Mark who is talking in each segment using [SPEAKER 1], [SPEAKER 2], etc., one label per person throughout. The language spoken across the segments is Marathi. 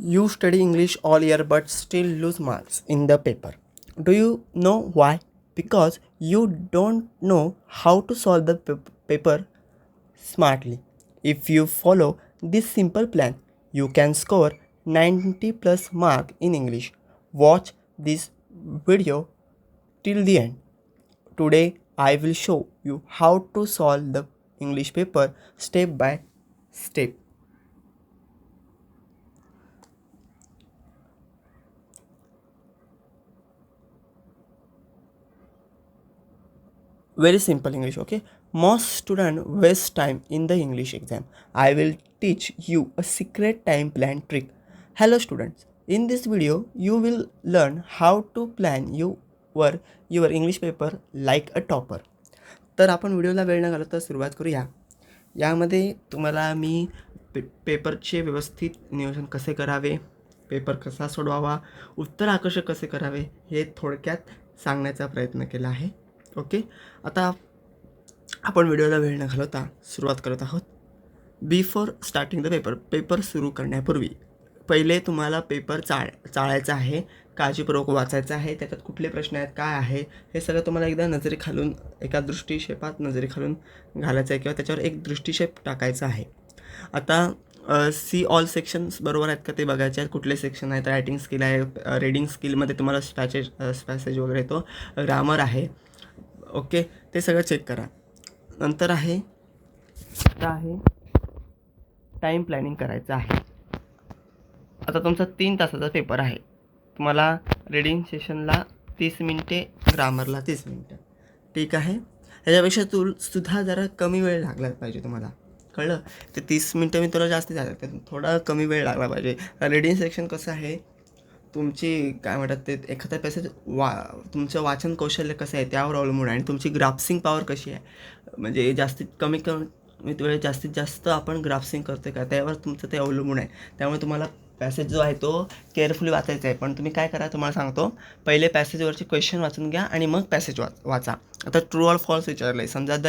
[SPEAKER 1] You study English all year but still lose marks in the paper. Do you know why? Because you don't know how to solve the paper smartly. If you follow this simple plan, you can score 90 plus mark in English. Watch this video till the end. Today I will show you how to solve the English paper step by step. Very simple English, okay? Most students waste time in the English exam. I will teach you a secret time plan trick. Hello students, in this video you will learn how to plan your English paper like a topper. तर आपण व्हिडिओला वेळ न घालवता सुरुवात करूया. यामध्ये तुम्हाला मी पेपरचे व्यवस्थित नियोजन कसे करावे, पेपर कसा सोडवावा, उत्तर आकर्षक कसे करावे हे थोडक्यात सांगण्याचा प्रयत्न केला आहे. ओके, आता आपण व्हिडिओला वेळ न घालवता सुरुवात करत आहोत. बिफोर स्टार्टिंग द पेपर सुरू करण्यापूर्वी पहिले तुम्हाला पेपर चाळायचा आहे, काळजीपूर्वक वाचायचं आहे. त्याच्यात कुठले प्रश्न आहेत, काय आहे, हे सगळं तुम्हाला एकदा नजरेखालून एका दृष्टिक्षेपात नजरेखालून घालायचं आहे किंवा त्याच्यावर एक दृष्टिक्षेप टाकायचा आहे. आता सी ऑल सेक्शन्स बरोबर आहेत का ते बघायचे आहेत. कुठले सेक्शन आहेत, रायटिंग स्किल आहे, रीडिंग स्किलमध्ये तुम्हाला पॅसेज वगैरे येतो, ग्रामर आहे. ओके, ते सगळं चेक करा. नंतर आहे टाईम प्लॅनिंग करायचं आहे. आता तुमचा 3 तासाचा पेपर आहे. तुम्हाला रीडिंग सेशनला 30 मिनिटे, ग्रामरला 30 मिनिटं. ठीक आहे, ह्याच्यापेक्षा सुद्धा जरा कमी वेळ लागला पाहिजे तुम्हाला, कळलं? ते 30 मिनटं मी तुला जास्त झालं, थोडा कमी वेळ लागला पाहिजे. रीडिंग सेक्शन कसं आहे, तुमची काय म्हणतात ते एखाद्या पॅसेज तुमचं वाचन कौशल्य कसं आहे त्यावर अवलंबून आहे आणि तुमची ग्राफ्सिंग पॉवर कशी आहे. म्हणजे जास्तीत जास्त आपण ग्राफ्सिंग करतो का त्यावर तुमचं ते अवलंबून आहे. त्यामुळे तुम्हाला पॅसेज जो आहे तो केअरफुली वाचायचा आहे. पण तुम्ही काय करा, तुम्हाला सांगतो, पहिले पॅसेजवरचे क्वेश्चन वाचून घ्या आणि मग पॅसेज वाचा. आता ट्रू ऑर फॉल्स विचारलं आहे, समजा the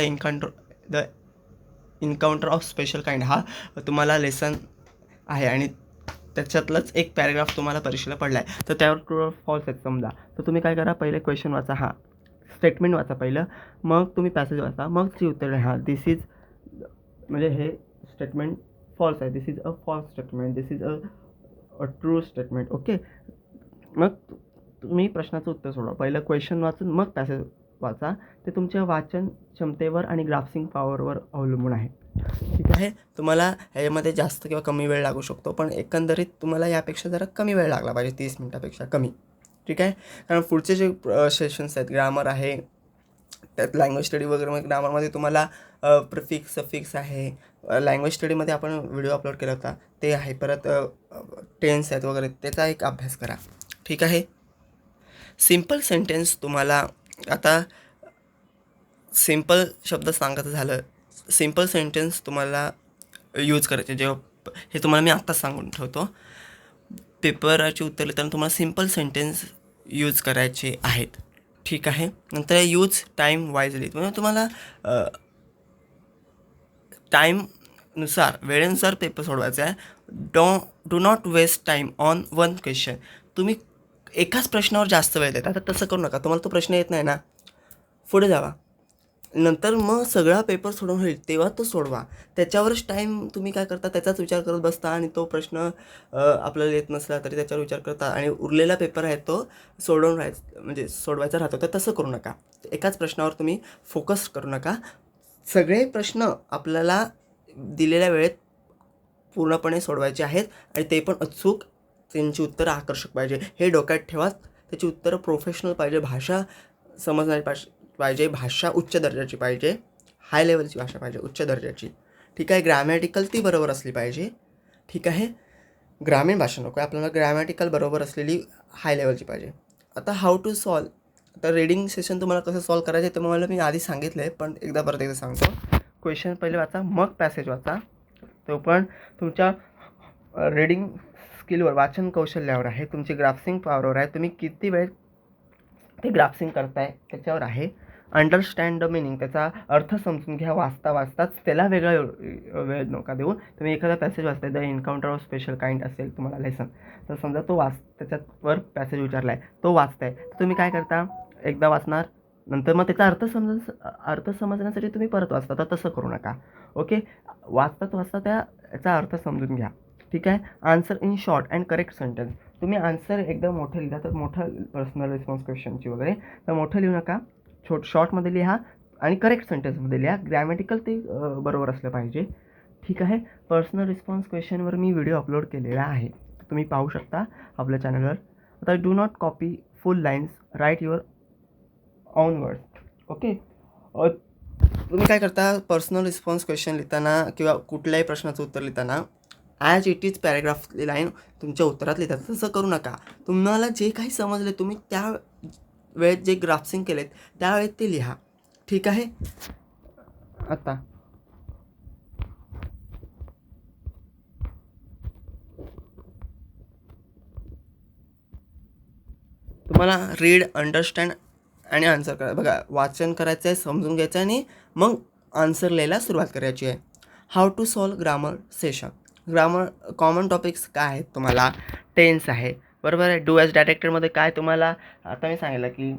[SPEAKER 1] encounter of special kind हा तुम्हाला लेसन आहे आणि त्याच्यातलंच एक पॅरेग्राफ तुम्हाला परीक्षेला पडला आहे, तर त्यावर ट्रू ऑर फॉल्स आहे समजा. तर तुम्ही काय करा, पहिले क्वेश्चन वाचा, स्टेटमेंट वाचा पहिलं, मग तुम्ही पॅसेज वाचा, मग ती उत्तर दिस इज, म्हणजे हे स्टेटमेंट फॉल्स आहे, this is a false statement, this is a true statement. Okay, मग तुम्ही प्रश्नाचं उत्तर सोडवा. पहिलं क्वेश्चन वाचून मग पॅसेज वाचा. ते तुमच्या वाचन क्षमतेवर आणि ग्राफ्सिंग पॉवरवर अवलंबून आहे. ठीक आहे, तुम्हाला ह्याच्यामध्ये जास्त किंवा कमी वेळ लागू शकतो, पण एकंदरीत तुम्हाला यापेक्षा जरा कमी वेळ लागला पाहिजे, 30 मिनटापेक्षा कमी. ठीक आहे, कारण पुढचे जे सेशन्स आहेत, ग्रामर आहे, त्यात लँग्वेज स्टडी वगैरे. मग ग्रामरमध्ये तुम्हाला प्रिफिक्स सफिक्स आहे. लँग्वेज स्टडीमध्ये आपण व्हिडिओ अपलोड केला होता ते आहे. परत टेन्स आहेत वगैरे, त्याचा एक अभ्यास करा. ठीक आहे, सिम्पल सेंटेन्स तुम्हाला आता सिम्पल शब्द सांगायचं झालं, सिम्पल सेंटेन्स तुम्हाला यूज करायचे. जेव्हा हे तुम्हाला मी आत्ताच सांगून ठेवतो, पेपराची उत्तर लिहिताना तुम्हाला सिम्पल सेंटेन्स यूज करायचे आहेत. ठीक आहे, नंतर यूज टाईम वाईजली, म्हणजे तुम्हाला टाईमनुसार, वेळेनुसार पेपर सोडवायचा आहे. Do not waste time on one question. तुम्ही एकाच प्रश्नावर जास्त वेळ देता, तर तसं करू नका. तुम्हाला तो प्रश्न येत नाही ना, पुढे जावा, नंतर मग सगळा पेपर सोडवून होईल तेव्हा तो सोडवा. त्याच्यावरच टाईम तुम्ही काय करता, त्याचाच विचार करत बसता आणि तो प्रश्न आपल्याला येत नसला तरी त्याच्यावर विचार करता आणि उरलेला पेपर आहे तो सोडवायचा राहतो. तर तसं करू नका. एकाच प्रश्नावर तुम्ही फोकस करू नका. सगळे प्रश्न आपल्याला दिलेल्या वेळेत पूर्णपणे सोडवायचे आहेत आणि ते पण अचूक, त्यांची उत्तरं आकर्षक पाहिजे हे डोक्यात ठेवा. त्याची उत्तरं प्रोफेशनल पाहिजे, भाषा समजणारी पाहिजे, भाषा उच्च दर्जाची पाहिजे, हाय लेवलची भाषा पाहिजे, उच्च दर्जाची. ठीक आहे, ग्रॅमॅटिकल ती बरोबर असली पाहिजे. ठीक आहे, ग्रामीण भाषा नको आहे आपल्याला, ग्रॅमॅटिकल बरोबर असलेली हाय लेवलची पाहिजे. आता हाऊ टू सॉल्व, आता रीडिंग सेशन तुम्हाला कसं सॉल्व करायचं आहे ते मला मी आधी सांगितलं आहे, पण परत एकदा सांगतो. क्वेश्चन पहिले वाचा, मग पॅसेज वाचा. तो पण तुमच्या रीडिंग स्किलवर, वाचन कौशल्यावर आहे, तुमची ग्राफ्सिंग पॉवरवर आहे, तुम्ही किती वेळ ते ग्राफ्सिंग करताय त्याच्यावर आहे. अंडरस्टँड द मिनिंग, त्याचा अर्थ समजून घ्या. वाचताच त्याला वेगळा वेळ नका देऊ. तुम्ही एखादा पॅसेज वाचताय, the encounter of special kind असेल तुम्हाला लेसन, तर समजा तो त्याच्यावर पॅसेज विचारला आहे, तो वाचताय, तर तुम्ही काय करता, एकदा वाचणार, नंतर मग त्याचा अर्थ समजण्यासाठी तुम्ही परत वाचता. तर तसं करू नका. ओके, वाचता याचा अर्थ समजून घ्या. ठीक आहे. Answer in short and correct sentence. तुम्ही आन्सर एकदम मोठं लिहिला तर मोठं, पर्सनल रिस्पॉन्स क्वेश्चनची वगैरे, तर मोठं लिहू नका, शॉर्टमध्ये लिहा आणि करेक्ट सेंटेन्समध्ये लिहा. ग्रॅमॅटिकल ते बरोबर असलं पाहिजे. ठीक आहे. पर्सनल रिस्पॉन्स क्वेश्चनवर मी व्हिडिओ अपलोड केलेला आहे, तुम्ही पाहू शकता आपल्या चॅनलवर. आता do not copy full lines, write your own words. Okay, तुम्ही काय करता, पर्सनल रिस्पॉन्स क्वेश्चन लिहिताना किंवा कुठल्याही प्रश्नाचं उत्तर लिहिताना ॲज इट इज पॅराग्राफली लाईन तुमच्या उत्तरात लिहितात. तसं करू नका. तुम्हाला जे काही समजले, तुम्ही त्या वेळेत जे ग्राफ्सिंग केलेत त्यावेळेत ते लिहा. ठीक आहे. आता तुम्हाला रीड, अंडरस्टँड आणि आन्सर करा. बघा, वाचन करायचं आहे, समजून घ्यायचं आहे आणि मग आन्सर लिहायला सुरुवात करायची आहे. How to solve grammar session. Grammar common topics काय आहेत तुम्हाला, टेन्स आहे, बरोबर आहे. डू ॲज डायरेक्टरमध्ये काय तुम्हाला, आता मी सांगितलं की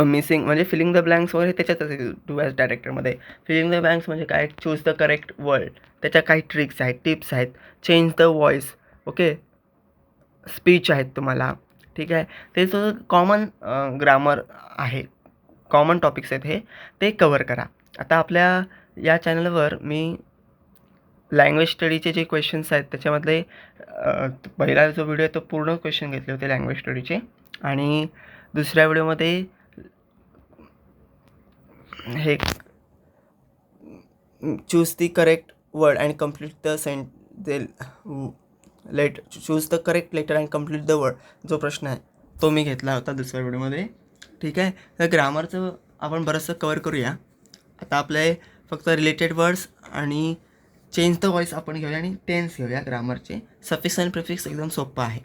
[SPEAKER 1] मिसिंग म्हणजे फिलिंग द ब्लँक्स वगैरे त्याच्यातच येईल. डू ॲज डायरेक्टरमध्ये फिलिंग द ब्लँक्स म्हणजे काय, चूज द करेक्ट वर्ड, त्याच्या काही ट्रिक्स आहेत, टिप्स आहेत. Change the voice, okay, speech आहेत तुम्हाला. ठीक आहे. ते सगळं कॉमन ग्रामर आहे, कॉमन टॉपिक्स आहेत, हे ते कवर करा. आता आपल्या या चॅनलवर मी लँग्वेज स्टडीचे जे क्वेश्चन्स आहेत त्याच्यामधले पहिला जो व्हिडिओ आहे तो पूर्ण क्वेश्चन घेतले होते लँग्वेज स्टडीचे, आणि दुसऱ्या व्हिडिओमध्ये हे choose the correct word and complete the choose the correct letter and complete the word, जो प्रश्न आहे तो मी घेतला होता दुसऱ्या व्हिडिओमध्ये. ठीक आहे. तर ग्रामरचं आपण बरंचसं कवर करूया. आता आपले फक्त रिलेटेड वर्ड्स आणि चेंज द व्हॉइस आपण घेऊया आणि टेन्स घेऊया ग्रामरचे. सफिक्स अँड प्रिफिक्स एकदम सोपं आहे,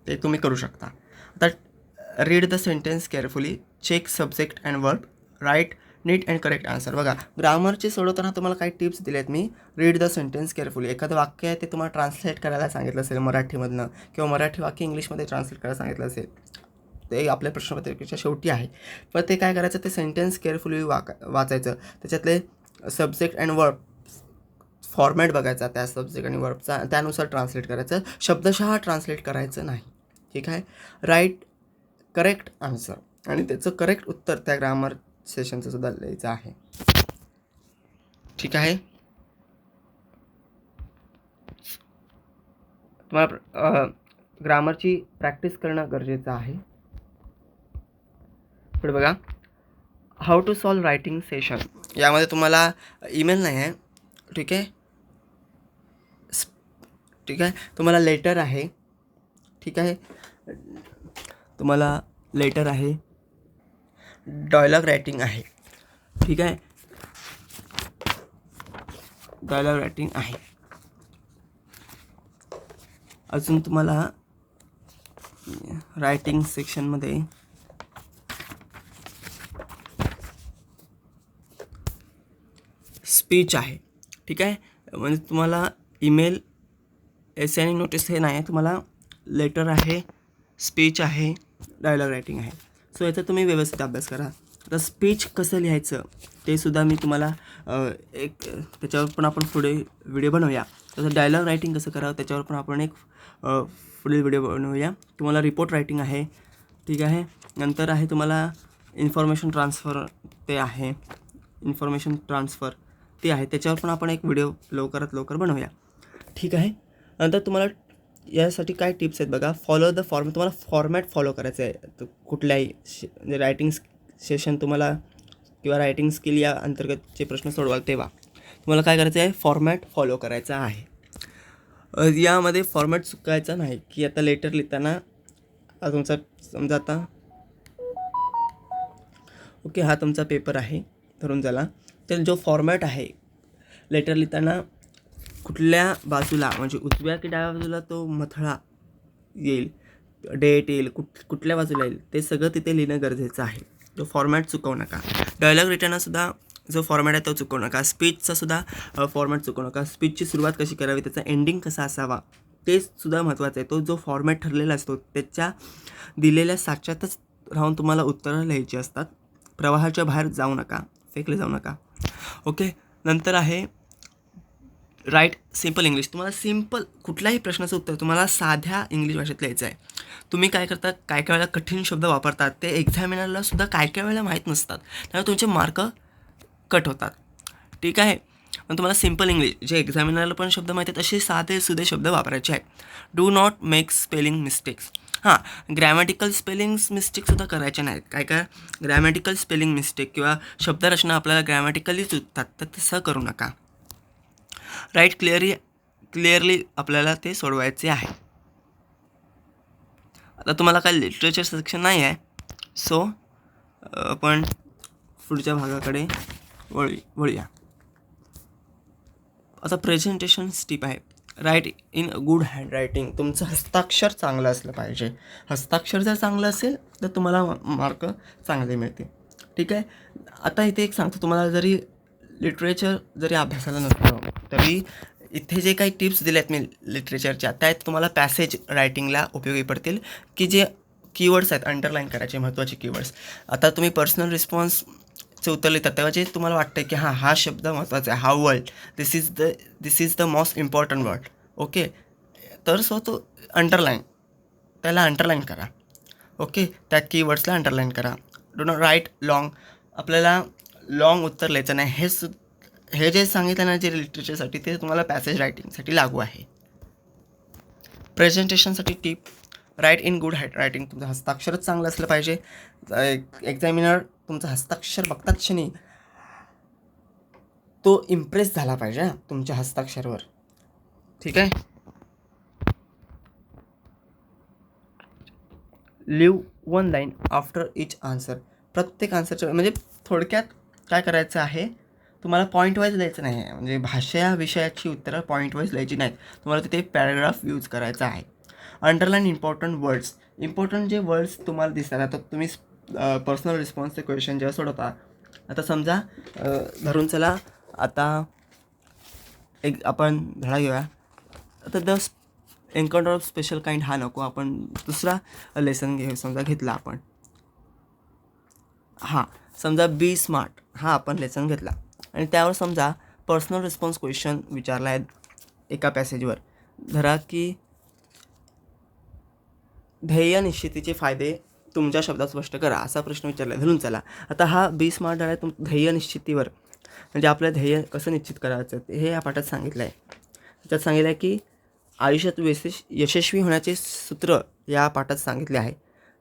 [SPEAKER 1] ते तुम्ही करू शकता. आता read the sentence carefully, check subject and verb, write neat and correct answer. बघा, ग्रामरचे सोडवताना तुम्हाला काही टिप्स दिलेत मी. रीड द सेंटेन्स केअरफुली, एखादं वाक्य आहे ते तुम्हाला ट्रान्सलेट करायला सांगितलं असेल मराठीमधनं, किंवा मराठी वाक्य इंग्लिशमध्ये ट्रान्सलेट करायला सांगितलं असेल, ते आपल्या प्रश्नपत्रिकेच्या शेवटी आहे. पण ते काय करायचं, ते सेंटेन्स केअरफुली वाचायचं. त्याच्यातले सब्जेक्ट अँड वर्ब फॉर्मॅट बघायचा त्या सब्जेक्ट आणि वर्बचा, त्यानुसार ट्रान्सलेट करायचं. शब्दशः ट्रान्सलेट करायचं नाही. ठीक आहे. राईट करेक्ट आन्सर आणि त्याचं करेक्ट उत्तर त्या ग्रामर सेशनचं सुद्धा लिहायचं आहे. ठीक आहे. तुम्हाला ग्रामरची प्रॅक्टिस करणं गरजेचं आहे. पुढे बघा, how to solve writing session. यामध्ये तुम्हाला ईमेल नाही आहे. ठीक आहे. ठीक आहे. तुम्हाला लेटर आहे. ठीक आहे. तुम्हाला लेटर आहे, डायलॉग रायटिंग आहे. ठीक आहे. डायलॉग रायटिंग आहे. अजून तुम्हाला रायटिंग सेक्शनमध्ये स्पीच आहे. ठीक आहे. म्हणजे तुम्हाला ईमेल, एसे आणि नोटीस हे नाही आहे, तुम्हाला लेटर आहे, स्पीच आहे, डायलॉग रायटिंग आहे. सो याचा तुम्ही व्यवस्थित अभ्यास करा. आता स्पीच कसं लिहायचं ते सुद्धा मी तुम्हाला एक त्याच्यावर पण आपण पुढे व्हिडिओ बनवूया. तसं डायलॉग रायटिंग कसं करावं त्याच्यावर पण आपण एक पुढील व्हिडिओ बनवूया. तुम्हाला रिपोर्ट रायटिंग आहे. ठीक आहे. नंतर आहे तुम्हाला इन्फॉर्मेशन ट्रान्सफर, ते आहे इन्फॉर्मेशन ट्रान्सफर, ते आहे, त्याच्यावर पण आपण एक व्हिडिओ लवकरात लवकर बनवूया. ठीक आहे. नंतर तुम्हाला यासाठी काय टिप्स आहेत बघा. फॉलो द फॉर्मॅट, तुम्हाला फॉर्मॅट फॉलो करायचं आहे कुठल्याही म्हणजे रायटिंग सेशन तुम्हाला किंवा रायटिंग स्किल या अंतर्गतचे प्रश्न सोडवाल तेव्हा तुम्हाला काय करायचं आहे, फॉर्मॅट फॉलो करायचा आहे. यामध्ये फॉर्मॅट चुकायचा नाही, की आता लेटर लिहिताना तुमचा समजा आता ओके हा तुमचा पेपर आहे धरून झाला, तर जो फॉर्मॅट आहे लेटर लिहिताना कुठल्या बाजूला म्हणजे उजव्या की डाव्या बाजूला तो मथळा येईल, डेट येईल, कुठल्या बाजूला येईल ते सगळं तिथे लिहिणं गरजेचं आहे. जो फॉर्मॅट चुकवू नका. डायलॉग रिटर्नसुद्धा जो फॉर्मॅट आहे तो चुकवू नका. स्पीचचा सुद्धा फॉर्मॅट चुकवू नका. स्पीचची सुरुवात कशी करावी, त्याचा एंडिंग कसा असावा ते सुद्धा महत्त्वाचं आहे. तो जो फॉर्मॅट ठरलेला असतो त्याच्या दिलेल्या साच्यातच राहून तुम्हाला उत्तरं लिहायची असतात. प्रवाहाच्या बाहेर जाऊ नका, फेकले जाऊ नका. ओके. नंतर आहे राईट सिम्पल इंग्लिश. तुम्हाला सिम्पल कुठल्याही प्रश्नाचं उत्तर तुम्हाला साध्या इंग्लिश भाषेत लिहायचं आहे. तुम्ही काय करता, काय काय वेळेला कठीण शब्द वापरतात ते एक्झामिनरला सुद्धा काय काय वेळेला माहीत नसतात, त्यामुळे तुमचे मार्क कट होतात. ठीक आहे. पण तुम्हाला सिम्पल इंग्लिश जे एक्झामिनरला पण शब्द माहीत आहेत असे साधे सुधे शब्द वापरायचे आहेत. Do not make spelling mistakes. हां, ग्रॅमॅटिकल स्पेलिंग्स मिस्टेकसुद्धा करायचे नाहीत. काय काय ग्रॅमॅटिकल स्पेलिंग मिस्टेक किंवा शब्दरचना आपल्याला ग्रॅमॅटिकली चुकतात तर तसं करू नका. राईट क्लिअरली आपल्याला ते सोडवायचे आहे. आता तुम्हाला काय लिटरेचर सेक्शन नाही आहे, सो आपण पुढच्या भागाकडे वळूया. आता प्रेझेंटेशन टिप आहे. Write in good handwriting. तुमचं हस्ताक्षर चांगलं असलं पाहिजे. हस्ताक्षर जर चांगलं असेल तर तुम्हाला मार्क चांगले मिळतील. ठीक आहे. आता इथे एक सांगतो तुम्हाला, जरी लिटरेचर जरी अभ्यासाला नसलं तरी इथे जे काही टिप्स दिल्या आहेत मी लिटरेचरच्या, त्यात तुम्हाला पॅसेज रायटिंगला उपयोगी पडतील, की जे कीवर्ड्स आहेत अंडरलाईन करायचे महत्त्वाचे कीवर्ड्स. आता तुम्ही पर्सनल रिस्पॉन्सचे उत्तर लिहितात तेव्हा जे तुम्हाला वाटतं की हा शब्द महत्त्वाचा आहे, हा word, this is the most important word. Okay. तर सो तो त्याला अंडरलाईन करा. ओके. त्या कीवर्ड्सला अंडरलाईन करा. Do not write long. आपल्याला लॉंग उत्तर लिहायचं नाही. हे जे सांगितलं ना जे लिटरेचरसाठी ते तुम्हाला पॅसेज रायटिंगसाठी लागू आहे. प्रेझेंटेशनसाठी tip. Write in good writing. तुमचं हस्ताक्षरच चांगलं असलं पाहिजे. एक्झामिनर तुमचं हस्ताक्षर बघतात क्षणी तो इम्प्रेस झाला पाहिजे तुमच्या हस्ताक्षरावर. ठीक आहे. Leave one line after each answer. प्रत्येक आन्सरच्या म्हणजे थोडक्यात काय करायचं आहे, तुम्हाला पॉईंट वाईज लिहायचं नाही आहे. म्हणजे भाषा विषयाची उत्तरं पॉईंट वाईज लिहायची नाहीत. तुम्हाला तिथे पॅराग्राफ यूज करायचा आहे. Underline important words. इम्पॉर्टंट जे वर्ड्स तुम्हाला दिसतात, आता तुम्ही पर्सनल रिस्पॉन्सचे क्वेश्चन जेव्हा सोडवता, आता समजा धरून चला आता एक आपण धडा घेऊया. आता the encounter of special kind हा नको, आपण दुसरा लेसन समजा घेतला आपण. हां, समजा बी स्मार्ट हा आपण लेसन घेतला आणि त्यावर समजा पर्सनल रिस्पॉन्स क्वेश्चन विचारला आहे एका पॅसेजवर. धरा की ध्येय निश्चितीचे फायदे तुमच्या शब्दात स्पष्ट करा असा प्रश्न विचारला. धरून चला आता हा बी स्मार्ट आहे ध्येय निश्चितीवर, म्हणजे आपलं ध्येय कसं निश्चित करायचं हे या पाठात सांगितलं आहे. त्याच्यात सांगितलं आहे की आयुष्यात यशस्वी होण्याचे सूत्र या पाठात सांगितले आहे.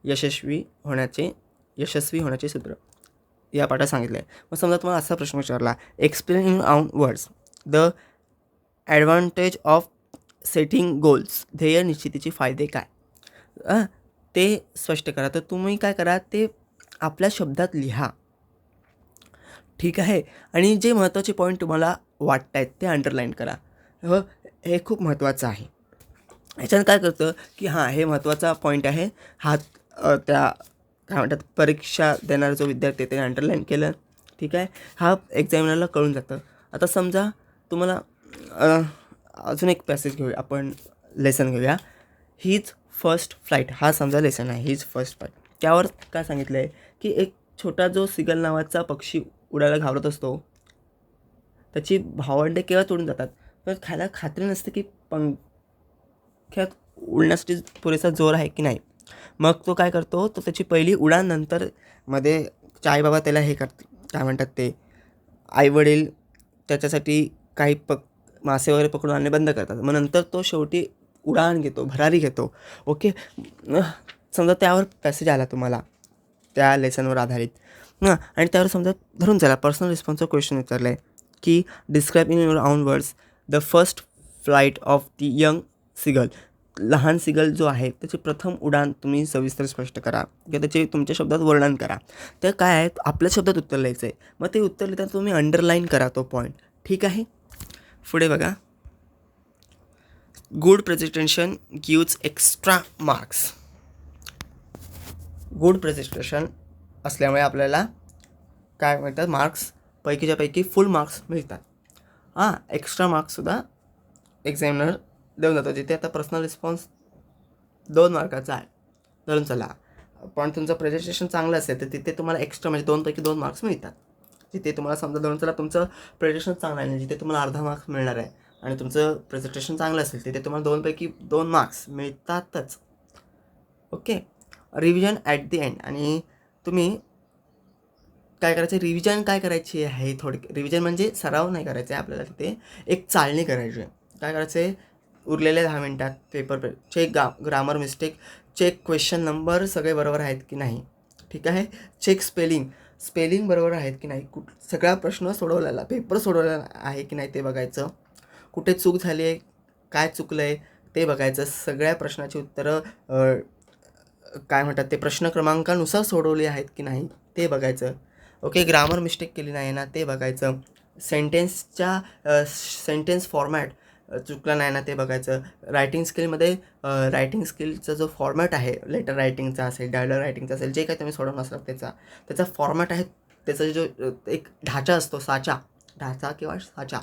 [SPEAKER 1] यशस्वी होण्याचे सूत्र या पाठात सांगितलं आहे. मग समजा तुम्हाला असा प्रश्न विचारला, explain in own words the advantage of setting goals. ध्येय निश्चितीचे फायदे काय ते स्पष्ट करा. तर तुम्ही काय करा, ते आपल्या शब्दात लिहा. ठीक आहे. आणि जे महत्त्वाचे पॉईंट तुम्हाला वाटत आहेत ते अंडरलाईन करा. हे खूप महत्त्वाचं आहे. ह्याच्यानं काय करतं की हां हे महत्त्वाचा पॉईंट आहे, हा त्या काय म्हणतात परीक्षा देणारा जो विद्यार्थी त्याने अंडरलाईन केलं. ठीक आहे. हा एक्झामिनरला कळून जातं. आता समजा तुम्हाला अजून एक पॅसेज घेऊया, आपण लेसन घेऊया. हीज फर्स्ट फ्लाईट हा समजा लेसन आहे, हीज फर्स्ट फ्लाईट. त्यावर काय सांगितलं आहे की एक छोटा जो सिगल नावाचा पक्षी उडायला घाबरत असतो, त्याची भावंडे केव्हा तोडून जातात, तर खायला खात्री नसते की पंख्यात उडण्यासाठी पुरेसा जोर आहे की नाही. मग तो काय करतो, तो त्याची पहिली उडान नंतर मध्ये बाबा त्याला हे करते, काय म्हणतात ते आईवडील त्याच्यासाठी काही मासे वगैरे पकडून आणणे बंद करतात. मग नंतर तो शेवटी उडान घेतो, भरारी घेतो. ओके. समजा त्यावर पॅसेज आला तुम्हाला त्या लेसनवर आधारित आणि त्यावर समजा धरून चला पर्सनल रिस्पॉन्सचा क्वेश्चन विचारला आहे की describe in your own words the first flight of the young seagull. लहान सिगल जो आहे त्याची प्रथम उडान तुम्ही सविस्तर स्पष्ट करा किंवा त्याचे तुमच्या शब्दात वर्णन करा. तर काय आहे, आपल्या शब्दात उत्तर लिहायचं आहे. मग ते उत्तर लिहिताना तुम्ही अंडरलाईन करा तो पॉईंट. ठीक आहे. पुढे बघा. Good presentation gives extra marks. Good presentation असल्यामुळे आपल्याला काय मिळतात, मार्क्स पैकीच्या पैकी फुल मार्क्स मिळतात. हां, एक्स्ट्रा मार्क्ससुद्धा एक्झामिनर देऊन जातो. जिथे आता पर्सनल रिस्पॉन्स 2 मार्काचा आहे धरून चला, पण तुमचं प्रेझेंटेशन चांगलं असेल तर तिथे तुम्हाला एक्स्ट्रा म्हणजे 2 पैकी 2 मार्क्स मिळतात. जिथे तुम्हाला समजा धरून चला तुमचं प्रेझेंटेशन चांगलं आहे, जिथे तुम्हाला अर्धा मार्क्स मिळणार आहे आणि तुमचं प्रेझेंटेशन चांगलं असेल तिथे तुम्हाला 2 पैकी 2 मार्क्स मिळतातच. Okay. Revision at the end. आणि तुम्ही काय करायचं, रिव्हिजन काय करायची आहे, रिव्हिजन म्हणजे सराव नाही करायचा आहे आपल्याला, तिथे एक चाळणी करायची आहे. काय करायचं आहे, उरलेल्या 10 मिनटात paper check grammar mistake, check question number सगळे बरोबर आहेत की नाही, ठीक आहे. चेक स्पेलिंग बरोबर आहेत की नाही, सगळा प्रश्न सोडवलेला, पेपर सोडवलेला आहे की नाही ते बघायचं. कुठे चूक झाली आहे, काय चुकलं आहे ते बघायचं. सगळ्या प्रश्नाची उत्तरं काय म्हणतात ते प्रश्न क्रमांकानुसार सोडवली आहेत की नाही ते बघायचं. ओके. ग्रामर मिस्टेक केली नाही ना ते बघायचं. सेंटेन्स फॉर्मॅट चुकला नाही ना ते बघायचं. रायटिंग स्किलचा जो फॉर्मॅट आहे, लेटर रायटिंगचा असेल, डायलॉग रायटिंगचा असेल, जे काही तुम्ही सोडवणार असाल त्याचा फॉर्मॅट आहे, त्याचा जो एक ढाचा असतो, ढाचा किंवा साचा,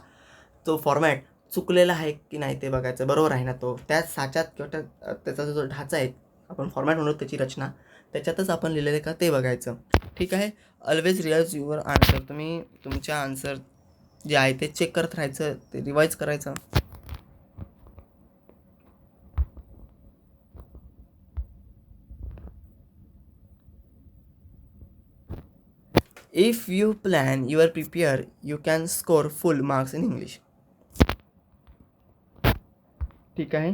[SPEAKER 1] तो फॉर्मॅट चुकलेला आहे की नाही ते बघायचं. बरोबर आहे ना तो, त्या साच्यात किंवा त्याचा जो ढाचा आहे, आपण फॉर्मॅट म्हणतो त्याची रचना, त्याच्यातच आपण लिहिलेलं का ते बघायचं, ठीक आहे. Always revise your answer. तुम्ही तुमच्या आन्सर जे आहे ते चेक करत राहायचं, ते रिवाइज करायचं. If you plan your prepare you can score full marks in English. ठीक आहे.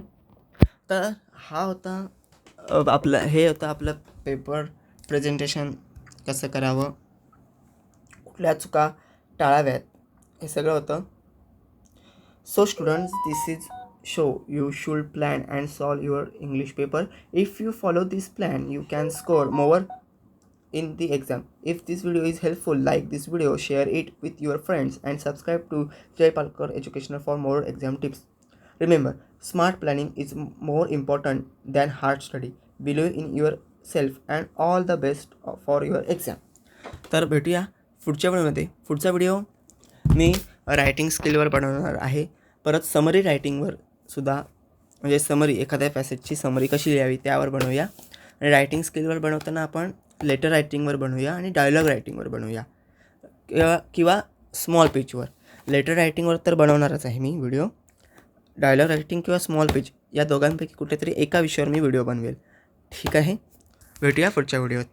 [SPEAKER 1] तर हा होता आपलं पेपर प्रेझेंटेशन कसं करावं, कुठल्या चुका टाळाव्यात, हे सगळं होतं. So students, this is show you should plan and solve your English paper. If you follow this plan you can score more in the exam. If this video is helpful, like this video, share it with your friends and subscribe to Jay Palkar Educational for more exam tips. Remember, smart planning is more important than hard study. Believe in yourself and all the best for your exam. तर भेटूया पुढच्या व्हिडिओमध्ये. पुढचा व्हिडिओ मी रायटिंग स्किलवर बनवणार आहे. परत समरी रायटिंगवर सुद्धा, म्हणजे समरी, एखाद्या पॅसेजची समरी कशी लिहावी त्यावर बनवूया. आणि रायटिंग स्किलवर बनवताना आपण लेटर रायटिंगवर बनवूया आणि डायलॉग रायटिंगवर बनवूया, किंवा स्मॉल पेजवर. लेटर रायटिंगवर तर बनवणारच आहे मी व्हिडिओ. डायलॉग रायटिंग किंवा स्मॉल पेज या दोघांपैकी कुठेतरी एका विषयावर मी व्हिडिओ बनवेल. ठीक आहे. भेटूया पुढच्या व्हिडिओत.